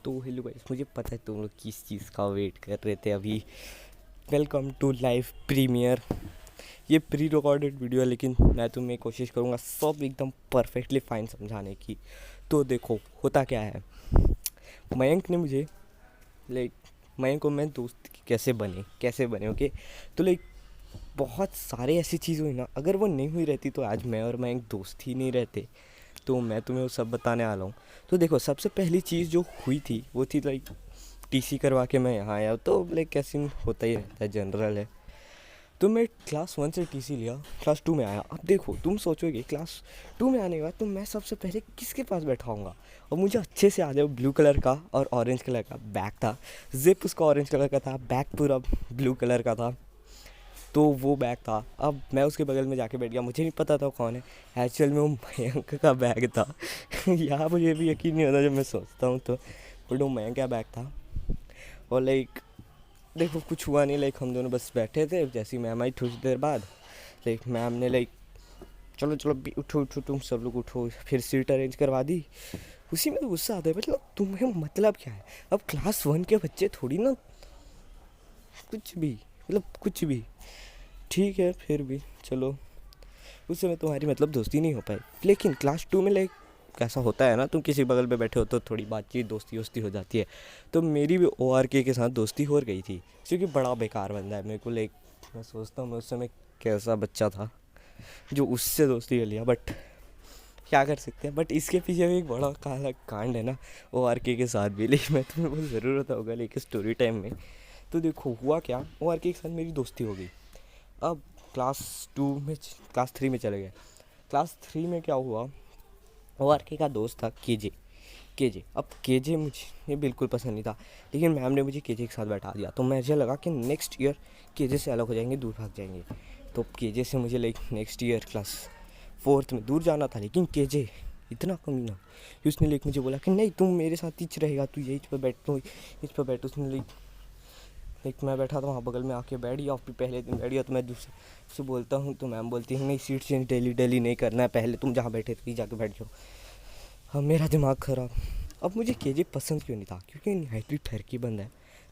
तो hello guys, मुझे पता है तुम लोग किस चीज़ का वेट कर रहे थे अभी। Welcome to live premiere. ये प्री रिकॉर्डेड वीडियो है, लेकिन मैं तुम्हें कोशिश करूँगा सब एकदम परफेक्टली फाइन समझाने की। तो देखो होता क्या है, मयंक ने मुझे लाइक मयंक को मैं दोस्त कैसे बने ओके। तो लाइक बहुत सारे ऐसी चीज़ हुई ना, अगर वो नहीं हुई रहती तो आज मैं और मयंक दोस्त ही नहीं रहते। तो मैं तुम्हें वो सब बताने वाला हूँ। तो देखो, सबसे पहली चीज़ जो हुई थी वो थी लाइक टीसी करवा के मैं यहाँ आया। तो लाइक कैसे होता ही रहता है, जनरल है। तो मैं क्लास 1 से टीसी लिया, क्लास 2 में आया। अब देखो, तुम सोचोगे क्लास 2 में आने के बाद तो मैं सबसे पहले किसके पास बैठा हूँगा। और मुझे अच्छे से याद है, वो ब्लू कलर का और ऑरेंज कलर का बैग था। जिप उसका ऑरेंज कलर का था, बैग पूरा ब्लू कलर का था। तो वो बैग था। अब मैं उसके बगल में जाके बैठ गया, मुझे नहीं पता था कौन है। एक्चुअल में वो मयंक का बैग था। यहाँ मुझे भी यकीन नहीं होता जब मैं सोचता हूँ तो, बट वो मयंक का बैग था। और लाइक देखो, कुछ हुआ नहीं। लाइक हम दोनों बस बैठे थे, जैसी मैम आई थोड़ी देर बाद। लाइक मैम ने लाइक चलो चलो भी उठो उठो, तुम सब लोग उठो, फिर सीट अरेंज करवा दी। उसी में तो गुस्सा आता है, मतलब तुम्हें मतलब क्या है। अब क्लास 1 के बच्चे थोड़ी ना कुछ भी, मतलब कुछ भी ठीक है। फिर भी चलो, उस समय तुम्हारी मतलब दोस्ती नहीं हो पाई। लेकिन क्लास 2 में लाइक कैसा होता है ना, तुम किसी बगल पे बैठे हो तो थोड़ी बातचीत दोस्ती वोस्ती हो जाती है। तो मेरी भी ORK के साथ दोस्ती हो गई थी, क्योंकि बड़ा बेकार बंदा है मेरे को। लाइक मैं सोचता हूँ मैं उस समय कैसा बच्चा था जो उससे दोस्ती कर लिया, बट क्या कर सकते हैं। बट इसके पीछे भी एक बड़ा काला कांड है ना, ORK के साथ भी। लेकिन मैं तुम्हें बहुत ज़रूरत होगा लेकिन स्टोरी टाइम में। तो देखो हुआ क्या, ORK के साथ मेरी दोस्ती हो गई। अब क्लास 3 में चले गए। क्लास 3 में क्या हुआ, ORK का दोस्त था केजे। अब केजे मुझे बिल्कुल पसंद नहीं था, लेकिन मैम ने मुझे केजे के साथ बैठा दिया। तो मुझे लगा कि नेक्स्ट ईयर केजे से अलग हो जाएंगे, दूर भाग जाएंगे। तो केजे से मुझे like next year class 4th में दूर जाना था। लेकिन केजे इतना कमीना कि उसने लाइक मुझे बोला कि नहीं, तुम मेरे साथ ही रहेगा, तू यही पर बैठ, तो इस पर बैठ। उसने लाइक मैं बैठा था वहाँ बगल में, आके बैठ गया। फिर पहले दिन बैठ गया तो मैं दूसरे से बोलता हूँ तो मैम बोलती है नहीं, सीट चेंज डेली डेली नहीं करना है, पहले तुम जहाँ बैठे थे जाके बैठ जाओ। अब मेरा दिमाग ख़राब। अब मुझे केजे पसंद क्यों नहीं था, क्योंकि नाइटली ठरकी बंद है।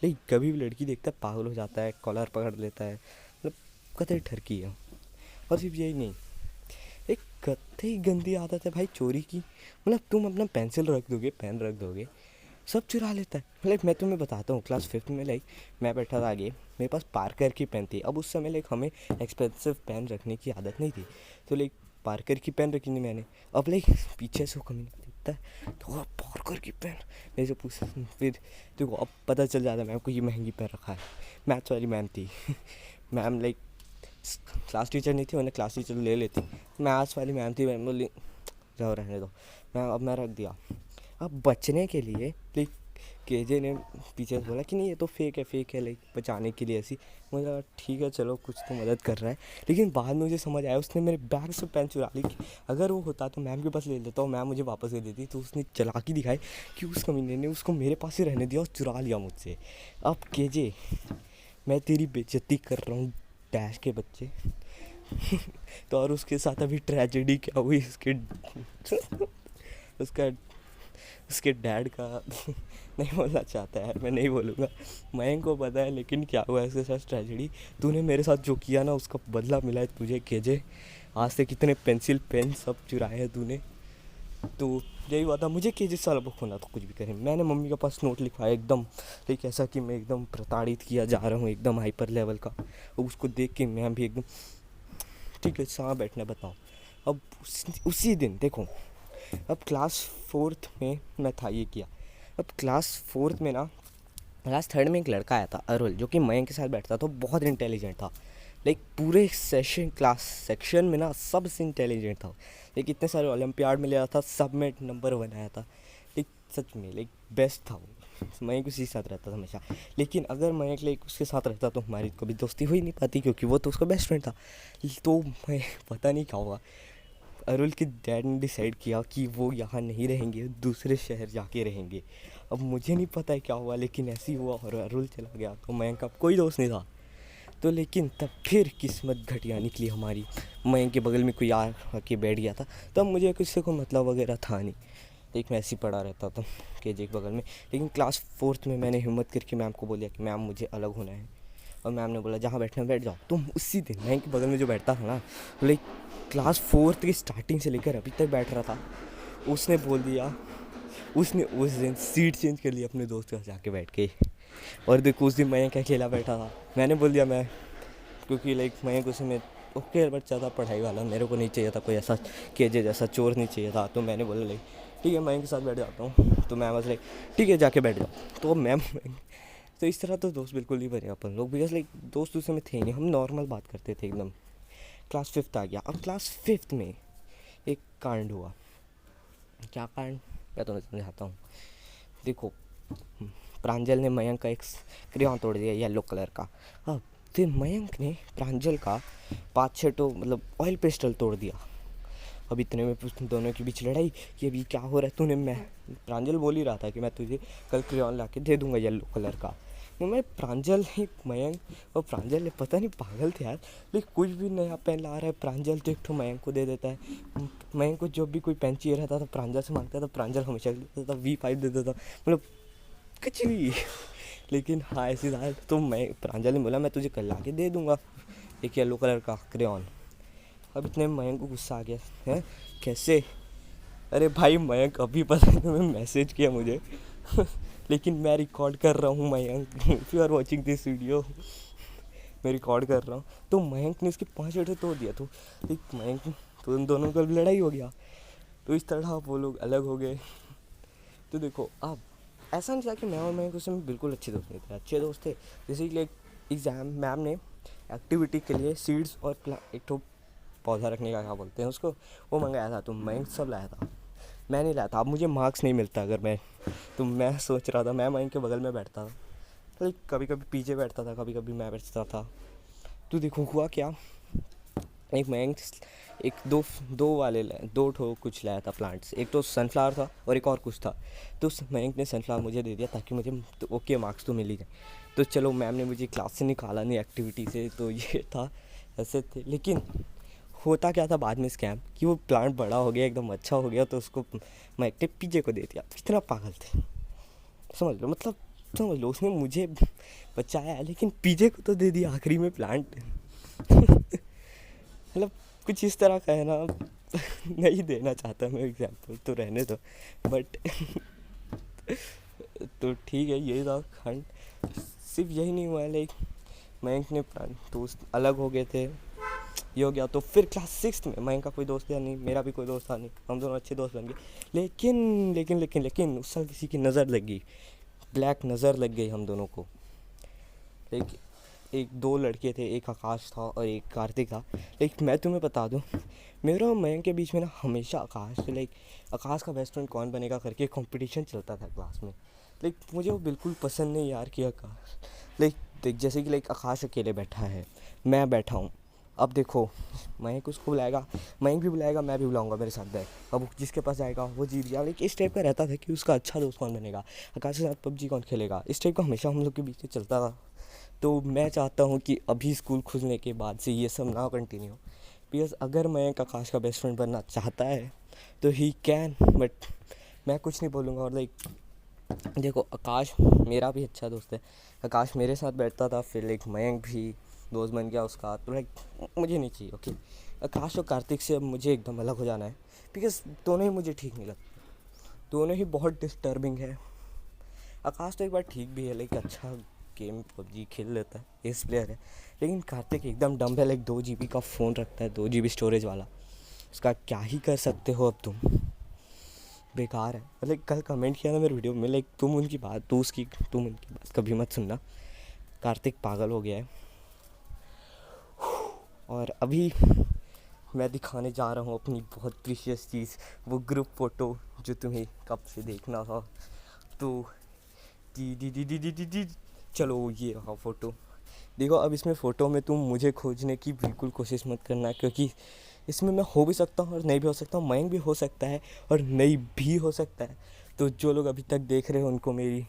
लेकिन कभी भी लड़की देखता है पागल हो जाता है, कॉलर पकड़ लेता है, मतलब कतई ठरकी है। और सिर्फ यही नहीं, एक कतई गंदी आदत है भाई चोरी की। मतलब तुम अपना पेंसिल रख दोगे, पेन रख दोगे, सब चुरा लेता है। लाइक मैं तुम्हें बताता हूँ, क्लास 5 में लाइक मैं बैठा था आगे, मेरे पास पार्कर की पेन थी। अब उस समय लाइक हमें एक्सपेंसिव पेन रखने की आदत नहीं थी। तो लाइक पार्कर की पेन रखी थी मैंने। अब लाइक पीछे से वो कमी दिखता है तो पार्कर की पेन मेरे से पूछ। फिर देखो अब पता चल जाता है मैम को ये महंगी पेन रखा है। मैथ्स वाली मैम थी। मैम लाइक क्लास टीचर नहीं थी, उन्हें क्लास टीचर ले लेती। मैथ्स वाली मैम थी, मैम बोली जाओ रहने दो। मैं रख दिया। अब बचने के लिए लाइक केजे ने पीछे से बोला कि नहीं ये तो फेक है लाइक बचाने के लिए ऐसी। मुझे लगा ठीक है चलो, कुछ तो मदद कर रहा है। लेकिन बाद में मुझे समझ आया, उसने मेरे बैग से पेन चुरा ली। अगर वो होता तो मैम के पास ले लेता और मैम मुझे वापस दे देती। तो उसने चालाकी दिखाई कि उस कमीने ने उसको मेरे पास ही रहने दिया और चुरा लिया मुझसे। अब केजे, मैं तेरी बेइज्जती कर रहा हूँ डैश के बच्चे। तो और उसके साथ अभी ट्रेजेडी क्या हुई, उसके उसका उसके डैड का नहीं बोलना चाहता है, मैं नहीं बोलूँगा। मयंक को पता है लेकिन क्या हुआ है उसके साथ ट्रेजेडी। तूने मेरे साथ जो किया ना उसका बदला मिला है तुझे केजे। आज से कितने पेंसिल पेन सब चुराए हैं तूने। तो यही हुआ था। मुझे केजे से अलग होना तो कुछ भी करें। मैंने मम्मी के पास नोट लिखवाया एकदम लाइक ऐसा कि मैं एकदम प्रताड़ित किया जा रहा हूँ, एकदम हाइपर लेवल का। और उसको देख के मैं भी एकदम ठीक है कहाँ बैठना बताओ। अब उसी दिन देखो, अब क्लास 4th में मैं था ये किया। अब क्लास 4th में ना, क्लास 3rd में एक लड़का आया था अरुल, जो कि मयंक के साथ बैठता था। बहुत इंटेलिजेंट था। लाइक पूरे सेक्शन में ना सबसे इंटेलिजेंट था। लाइक इतने सारे ओलंपियाड में लिया था, सब में नंबर 1 आया था। लाइक सच में लाइक बेस्ट था वो। मयंक उसी के साथ रहता था हमेशा। लेकिन अगर मयंक लाइक उसके साथ रहता तो हमारी कभी दोस्ती हो ही नहीं पाती, क्योंकि वो तो उसका बेस्ट फ्रेंड था। तो मैं पता नहीं क्या हुआ, अरुल के डैड ने डिसाइड किया कि वो यहाँ नहीं रहेंगे, दूसरे शहर जाके रहेंगे। अब मुझे नहीं पता है क्या हुआ, लेकिन ऐसे ही हुआ और अरुल चला गया। तो मयंक का कोई दोस्त नहीं था। तो लेकिन तब फिर किस्मत घटिया निकली हमारी। मयंक के बगल में कोई आके बैठ गया था। तब मुझे किसी को मतलब वगैरह था नहीं। तो एक मैं ऐसे ही पड़ा रहता था केजे के बगल में। लेकिन क्लास 4th में मैंने हिम्मत करके मैम को बोल दिया कि मैम मुझे अलग होना है, और मैम ने बोला जहाँ बैठना बैठ जाओ। तो उसी दिन मैम के बगल में जो बैठता था ना, लाइक क्लास 4th की स्टार्टिंग से लेकर अभी तक बैठ रहा था, उसने बोल दिया, उसने उस दिन सीट चेंज कर ली अपने दोस्त के साथ जाके बैठ के। और देखो उस दिन मैं क्या अकेला बैठा था, मैंने बोल दिया मैं, क्योंकि लाइक मैं उस समय ओके बच्चा था पढ़ाई वाला, मेरे को नहीं चाहिए था कोई ऐसा केजे जैसा चोर नहीं चाहिए था। तो मैंने बोला लाइक ठीक है मैं के साथ बैठ जाता हूँ। तो मैम बस लाइक ठीक है जाके बैठ जाओ। तो मैम तो इस तरह तो दोस्त बिल्कुल नहीं बने अपन लोग, बिकॉज लाइक दोस्त उस समय थे नहीं, हम नॉर्मल बात करते थे एकदम। क्लास 5th आ गया। अब क्लास 5th में एक कांड हुआ। क्या कांड, मैं तुम्हें समझाता हूँ। देखो प्रांजल ने मयंक का एक क्रेयॉन तोड़ दिया येलो कलर का। अब फिर मयंक ने प्रांजल का 5-6 तो मतलब ऑयल पेस्टल तोड़ दिया। अब इतने में दोनों के बीच लड़ाई कि अभी क्या हो रहा है तूने, मैं प्रांजल बोल ही रहा था कि मैं तुझे कल क्रेयॉन ला के दे दूँगा येलो कलर का। तो मैं प्रांजल ही मयंक और प्रांजल ने पता नहीं पागल थे यार, लेकिन कुछ भी नया पेन ला रहा है प्रांजल तो एक तो मयंक को दे देता है। मयंक को जब भी कोई पेन चाहिए रहता था प्रांजल से मांगता था, प्रांजल हमेशा देता था, V5 दे देता था, मतलब कुछ भी। लेकिन हाँ ऐसी था। तो मैं प्रांजल ने बोला मैं तुझे कल ला के दे दूँगा एक येलो कलर का क्रेयॉन। अब इतने मयंक को गुस्सा आ गया है, कैसे, अरे भाई मयंक अभी पता है तुम्हें मैसेज किया मुझे लेकिन मैं रिकॉर्ड कर रहा हूँ Mayank, if you are watching this video, मैं रिकॉर्ड कर रहा हूँ। तो मयंक ने उसके 5 अड्डे तोड़ दिया। तो एक मयंक तो उन दोनों का लड़ाई हो गया। तो इस तरह वो लोग अलग हो गए। तो देखो अब ऐसा नहीं था कि मैं और मयंक उस समय बिल्कुल अच्छे दोस्त नहीं थे, अच्छे दोस्त थे। जैसे कि एग्ज़ाम मैम ने एक्टिविटी के लिए सीड्स और एक तो पौधा रखने का क्या बोलते हैं उसको, वो मंगाया था। तो मयंक सब लाया था, मैं नहीं लाया था। अब मुझे मार्क्स नहीं मिलता अगर मैं, तो मैं सोच रहा था मैं मयंक के बगल में बैठता था, तो कभी कभी पीछे बैठता था, कभी कभी मैं बैठता था। तो देखो हुआ क्या, एक मयंक एक दो वाले दो ठो कुछ लाया था प्लांट्स, एक तो सनफ्लावर था और एक और कुछ था। तो मयंक ने सनफ्लावर मुझे दे दिया ताकि मुझे तो ओके मार्क्स तो मिल ही जाए। तो चलो मैम ने मुझे क्लास से निकाला नहीं एक्टिविटी से, तो ये था, ऐसे थे। लेकिन होता क्या था बाद में स्कैम कि वो प्लांट बड़ा हो गया एकदम अच्छा हो गया, तो उसको मयंक ने पीजे को दे दिया। कितना पागल थे समझ लो, मतलब समझ लो उसने मुझे बचाया लेकिन पीजे को तो दे दिया आखिरी में प्लांट मतलब कुछ इस तरह का है ना नहीं देना चाहता मैं एग्जाम्पल, तो रहने दो बट तो ठीक है ये था खंड। सिर्फ यही नहीं हुआ, लाइक मयंक ने दोस्त अलग हो गए थे, ये हो गया। तो फिर क्लास 6th में मयंक का कोई दोस्त था नहीं, मेरा भी कोई दोस्त था नहीं, हम दोनों अच्छे दोस्त बन गए। लेकिन लेकिन लेकिन लेकिन उस साल किसी की नज़र लग गई, ब्लैक नज़र लग गई हम दोनों को। लाइक एक दो लड़के थे, एक आकाश था और एक कार्तिक था। लाइक मैं तुम्हें बता दूं, मेरा और मयंक के बीच में ना हमेशा आकाश का बेस्ट फ्रेंड कौन बनेगा करके कंपटीशन चलता था क्लास में। लाइक मुझे वो बिल्कुल पसंद नहीं यार कि आकाश, लाइक देख जैसे कि आकाश अकेले बैठा है, मैं बैठा हूँ। अब देखो मयंक उसको बुलाएगा, मयंक भी बुलाएगा, मैं भी बुलाऊंगा मेरे साथ बैठ, अब जिसके पास जाएगा वो जीत गया। लाइक इस टाइप का रहता था कि उसका अच्छा दोस्त कौन बनेगा, आकाश के साथ पबजी कौन खेलेगा, इस टाइप का हमेशा हम लोग के बीच में चलता था। तो मैं चाहता हूँ कि अभी स्कूल खुलने के बाद से ये सब ना कंटिन्यू, बिकॉज अगर मयंक आकाश का बेस्ट फ्रेंड बनना चाहता है तो ही कैन, बट मैं कुछ नहीं बोलूँगा। और लाइक देखो आकाश मेरा भी अच्छा दोस्त है, आकाश मेरे साथ बैठता था, फिर लाइक मयंक भी दोस्त बन गया उसका। तो लाइक मुझे नहीं चाहिए ओके आकाश और कार्तिक से, अब मुझे एकदम अलग हो जाना है, बिकॉज दोनों ही मुझे ठीक नहीं लगते, दोनों ही बहुत डिस्टर्बिंग है। आकाश तो एक बार ठीक भी है, लाइक अच्छा गेम पबजी खेल लेता है, एस प्लेयर है। लेकिन कार्तिक एकदम डम्ब है, लाइक 2 GB का फ़ोन रखता है, 2 GB स्टोरेज वाला, उसका क्या ही कर सकते हो अब तुम, बेकार है। मतलब कल कमेंट किया ना मेरे वीडियो में, लाइक तुम उनकी बात कभी मत सुनना, कार्तिक पागल हो गया है। और अभी मैं दिखाने जा रहा हूँ अपनी बहुत प्रीशियस चीज़, वो ग्रुप फ़ोटो जो तुम्हें कब से देखना था। तो D D D D D D D चलो ये रहा फ़ोटो, देखो। अब इसमें फ़ोटो में तुम मुझे खोजने की बिल्कुल कोशिश मत करना, क्योंकि इसमें मैं हो भी सकता हूँ और नहीं भी हो सकता हूँ, मयंक भी हो सकता है और नहीं भी हो सकता है। तो जो लोग अभी तक देख रहे हो उनको मेरी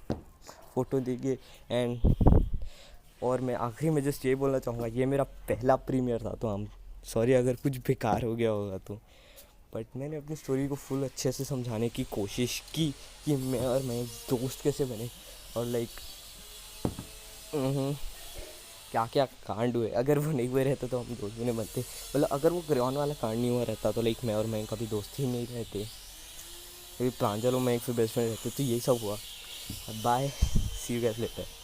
फ़ोटो देखिए। एंड और मैं आखिरी में जस्ट ये बोलना चाहूँगा, ये मेरा पहला प्रीमियर था, तो हम सॉरी अगर कुछ बेकार हो गया होगा तो, बट मैंने अपनी स्टोरी को फुल अच्छे से समझाने की कोशिश की कि मैं और मैं दोस्त कैसे बने और लाइक क्या क्या कांड हुए। अगर वो नहीं हुए रहते तो हम दोस्त भी नहीं बनते, मतलब अगर वो ग्रहण वाला कांड नहीं हुआ रहता तो लाइक मैं और मैं कभी दोस्त ही नहीं रहते, कभी प्रांजल और मैं फिर बेस्ट फ्रेंड रहते। तो यही सब हुआ। Bye, see you guys letter.